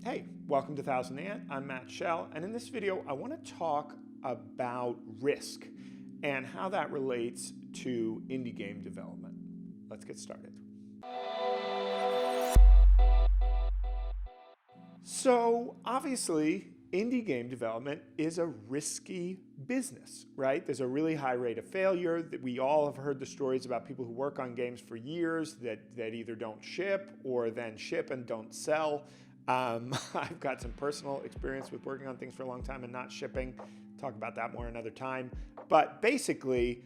Hey, welcome to Thousand Ant. I'm Matt Shell, and in this video, I want to talk about risk and how that relates to indie game development. Let's get started. So, obviously, indie game development is a risky business, right? There's a really high rate of failure. That we all have heard the stories about people who work on games for years that either don't ship or then ship and don't sell. I've got some personal experience with working on things for a long time and not shipping. Talk about that more another time. But basically,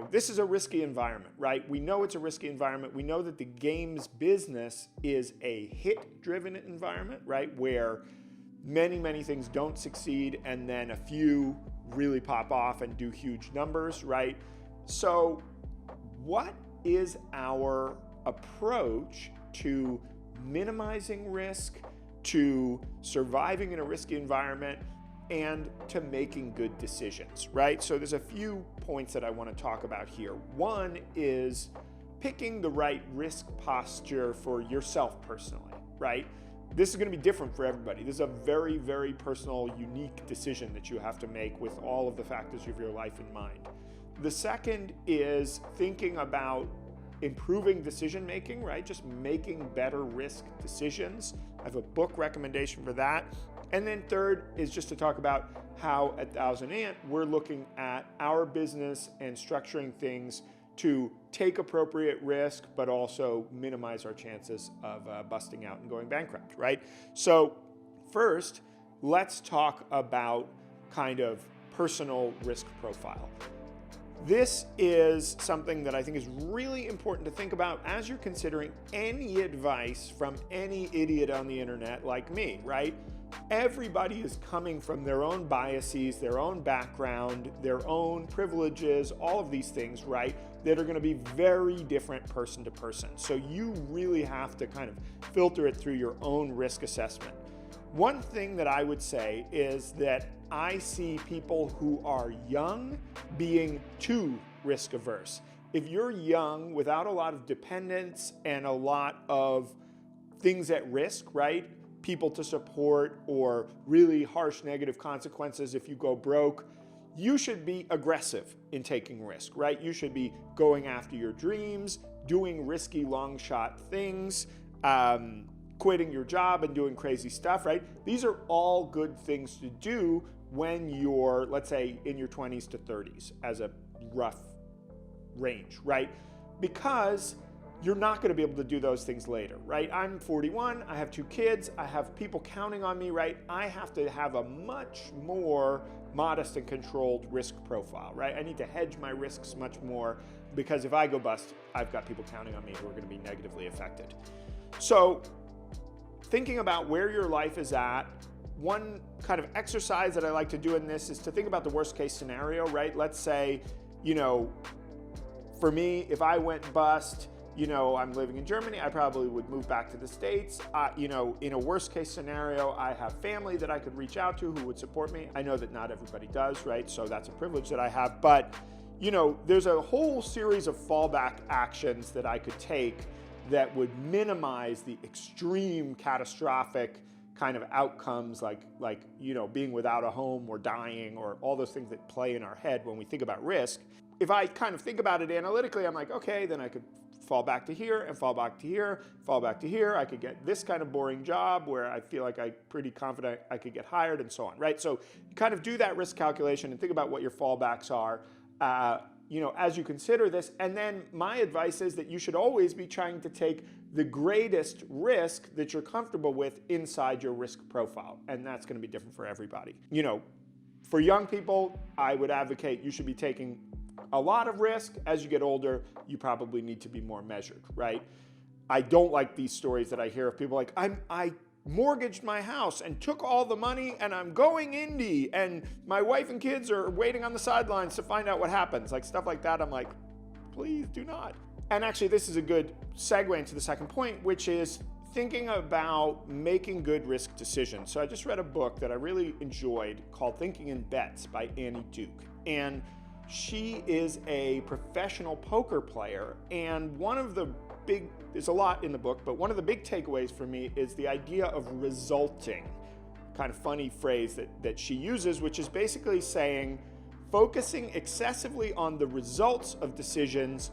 this is a risky environment, right? We know it's a risky environment. We know that the games business is a hit-driven environment, right? Where many things don't succeed and then a few really pop off and do huge numbers, right? So what is our approach to minimizing risk, to surviving in a risky environment, and to making good decisions, right? So there's a few points that I want to talk about here. One is picking the right risk posture for yourself personally, right? This is going to be different for everybody. This is a very personal, unique decision that you have to make with all of the factors of your life in mind. The second is thinking about improving decision making, right? Just making better risk decisions. I have a book recommendation for that. And then third is just to talk about how at Thousand Ant we're looking at our business and structuring things to take appropriate risk, but also minimize our chances of busting out and going bankrupt, right? So first, let's talk about kind of personal risk profile. This is something that I think is really important to think about as you're considering any advice from any idiot on the internet like me, right? Everybody is coming from their own biases, their own background, their own privileges, all of these things, right? That are going to be very different person to person. So you really have to kind of filter it through your own risk assessment. One thing that I would say is that I see people who are young being too risk averse. If you're young without a lot of dependence and a lot of things at risk, right? People to support or really harsh negative consequences if you go broke, you should be aggressive in taking risk, right? You should be going after your dreams, doing risky long shot things, quitting your job and doing crazy stuff, right? These are all good things to do when you're, let's say, in your 20s to 30s as a rough range, right? Because you're not going to be able to do those things later, right? I'm 41, I have 2 kids, I have people counting on me, right? I have to have a much more modest and controlled risk profile, right? I need to hedge my risks much more because if I go bust, I've got people counting on me who are going to be negatively affected. So thinking about where your life is at, one kind of exercise that I like to do in this is to think about the worst case scenario, right? Let's say, for me, if I went bust, I'm living in Germany, I probably would move back to the States. In a worst case scenario, I have family that I could reach out to who would support me. I know that not everybody does, right? So that's a privilege that I have. But, there's a whole series of fallback actions that I could take that would minimize the extreme catastrophic kind of outcomes like being without a home or dying or all those things that play in our head when we think about risk. If I kind of think about it analytically, I'm like, okay, then I could fall back to here and fall back to here, fall back to here. I could get this kind of boring job where I feel like I'm pretty confident I could get hired and so on, right? So you kind of do that risk calculation and think about what your fallbacks are, as you consider this. And then my advice is that you should always be trying to take the greatest risk that you're comfortable with inside your risk profile. And that's going to be different for everybody. For young people, I would advocate you should be taking a lot of risk. As you get older, you probably need to be more measured, right? I don't like these stories that I hear of people like, I mortgaged my house and took all the money and I'm going indie and my wife and kids are waiting on the sidelines to find out what happens. Like stuff like that, I'm like, please do not. And actually, this is a good segue into the second point, which is thinking about making good risk decisions. So I just read a book that I really enjoyed called Thinking in Bets by Annie Duke. And she is a professional poker player. And one of the there's a lot in the book, but one of the big takeaways for me is the idea of resulting. Kind of funny phrase that she uses, which is basically saying focusing excessively on the results of decisions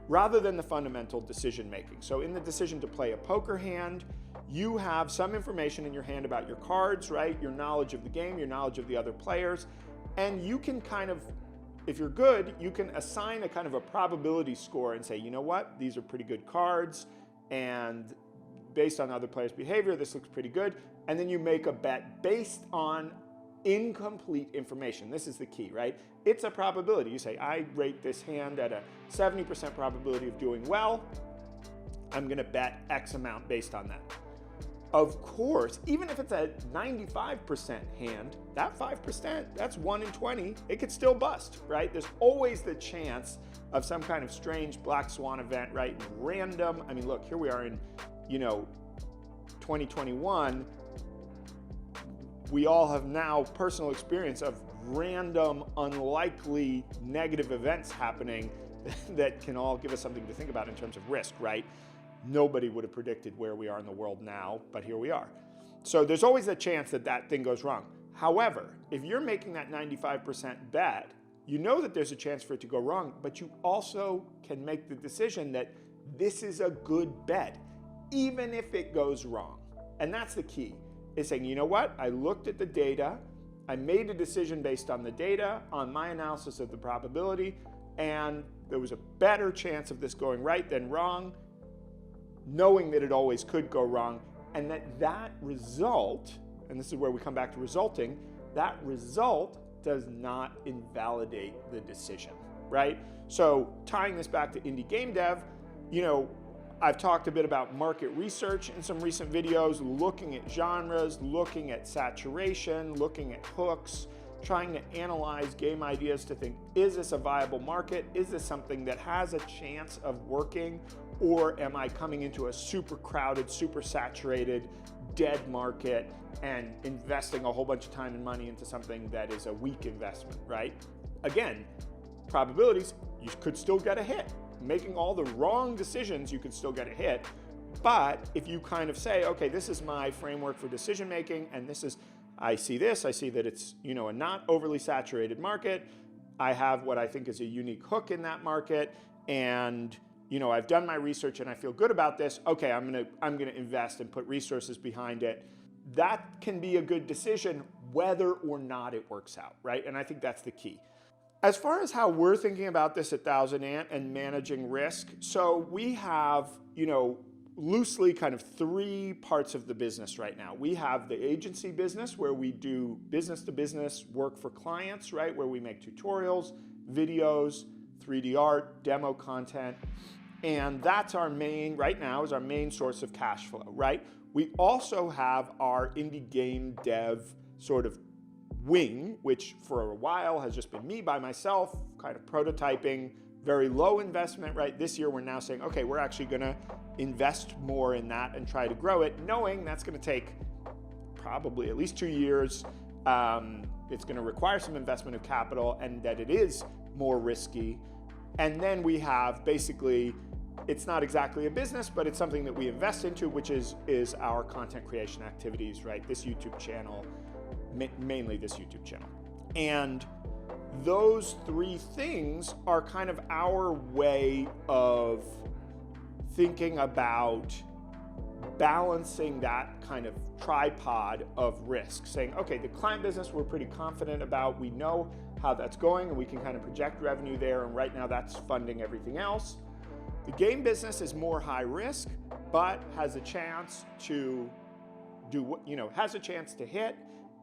rather than the fundamental decision making. So in the decision to play a poker hand, you have some information in your hand about your cards, right? Your knowledge of the game, your knowledge of the other players, and you can kind of, if you're good, you can assign a kind of a probability score and say, you know what, these are pretty good cards, and based on other players' behavior, this looks pretty good. And then you make a bet based on incomplete information. This is the key, right? It's a probability. You say, I rate this hand at a 70% probability of doing well. I'm gonna bet X amount based on that. Of course, even if it's a 95% hand, that 5%, that's 1 in 20, it could still bust, right? There's always the chance of some kind of strange black swan event, right? Random, I mean, look, here we are in, 2021. We all have now personal experience of random, unlikely negative events happening that can all give us something to think about in terms of risk, right? Nobody would have predicted where we are in the world now, but here we are. So there's always a chance that that thing goes wrong. However, if you're making that 95% bet, you know that there's a chance for it to go wrong, but you also can make the decision that this is a good bet, even if it goes wrong. And that's the key, is saying, you know what? I looked at the data, I made a decision based on the data, on my analysis of the probability, and there was a better chance of this going right than wrong, knowing that it always could go wrong, and that result, and this is where we come back to resulting, that result does not invalidate the decision, right? So tying this back to indie game dev, I've talked a bit about market research in some recent videos, looking at genres, looking at saturation, looking at hooks, trying to analyze game ideas to think, is this a viable market? Is this something that has a chance of working? Or am I coming into a super crowded, super saturated, dead market and investing a whole bunch of time and money into something that is a weak investment, right? Again, probabilities, you could still get a hit. Making all the wrong decisions, you could still get a hit. But if you kind of say, okay, this is my framework for decision making, and I see that it's, a not overly saturated market. I have what I think is a unique hook in that market, and I've done my research and I feel good about this. Okay, I'm gonna invest and put resources behind it. That can be a good decision whether or not it works out, right? And I think that's the key. As far as how we're thinking about this at Thousand Ant and managing risk, so we have, loosely kind of 3 parts of the business right now. We have the agency business where we do business to business work for clients, right? Where we make tutorials, videos, 3D art, demo content. And that's our main, right now, is our main source of cash flow, right? We also have our indie game dev sort of wing, which for a while has just been me by myself, kind of prototyping, very low investment, right? This year we're now saying, okay, we're actually gonna invest more in that and try to grow it, knowing that's gonna take probably at least 2 years. It's gonna require some investment of capital and that it is more risky. And then we have basically, it's not exactly a business, but it's something that we invest into, which is our content creation activities, right? This YouTube channel, mainly this YouTube channel. And those 3 things are kind of our way of thinking about balancing that kind of tripod of risk, saying, okay, the client business we're pretty confident about, we know how that's going and we can kind of project revenue there, and right now that's funding everything else. The game business is more high risk, but has a chance to has a chance to hit,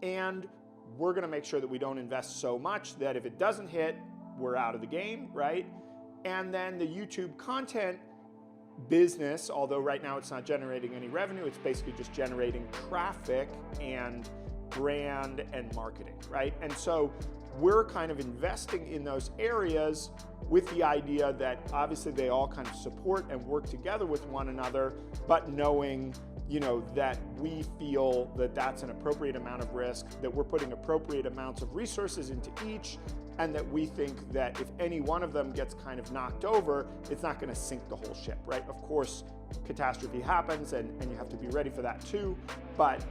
and we're gonna make sure that we don't invest so much that if it doesn't hit, we're out of the game, right? And then the YouTube content business, although right now it's not generating any revenue, it's basically just generating traffic and brand and marketing, right? And so we're kind of investing in those areas with the idea that obviously they all kind of support and work together with one another, but knowing that we feel that that's an appropriate amount of risk, that we're putting appropriate amounts of resources into each, and that we think that if any one of them gets kind of knocked over, it's not going to sink the whole ship, right? Of course, catastrophe happens, and you have to be ready for that too. But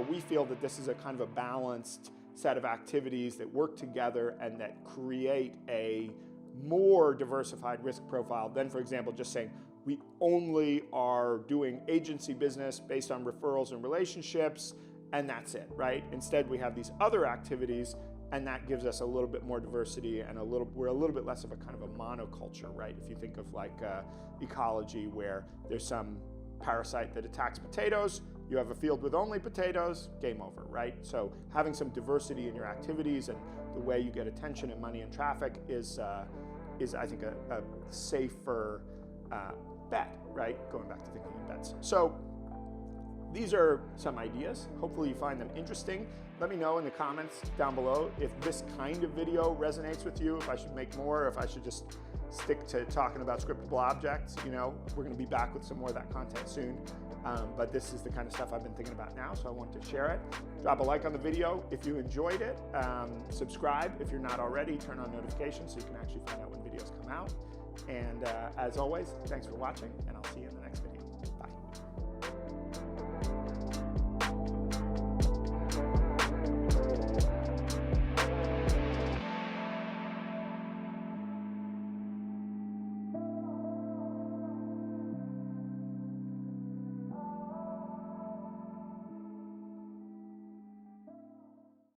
we feel that this is a kind of a balanced set of activities that work together and that create a more diversified risk profile than, for example, just saying we only are doing agency business based on referrals and relationships, and that's it, right? Instead, we have these other activities, and that gives us a little bit more diversity and we're a little bit less of a kind of a monoculture, right? If you think of like ecology, where there's some parasite that attacks potatoes, you have a field with only potatoes, game over, right? So having some diversity in your activities and the way you get attention and money and traffic is I think a safer bet, right? Going back to thinking in bets. So these are some ideas. Hopefully you find them interesting. Let me know in the comments down below if this kind of video resonates with you, if I should make more, or if I should just stick to talking about scriptable objects. We're gonna be back with some more of that content soon. But this is the kind of stuff I've been thinking about now, so I want to share it. Drop a like on the video if you enjoyed it. Subscribe if you're not already. Turn on notifications so you can actually find out when videos come out. And as always, thanks for watching, and I'll see you in the next video.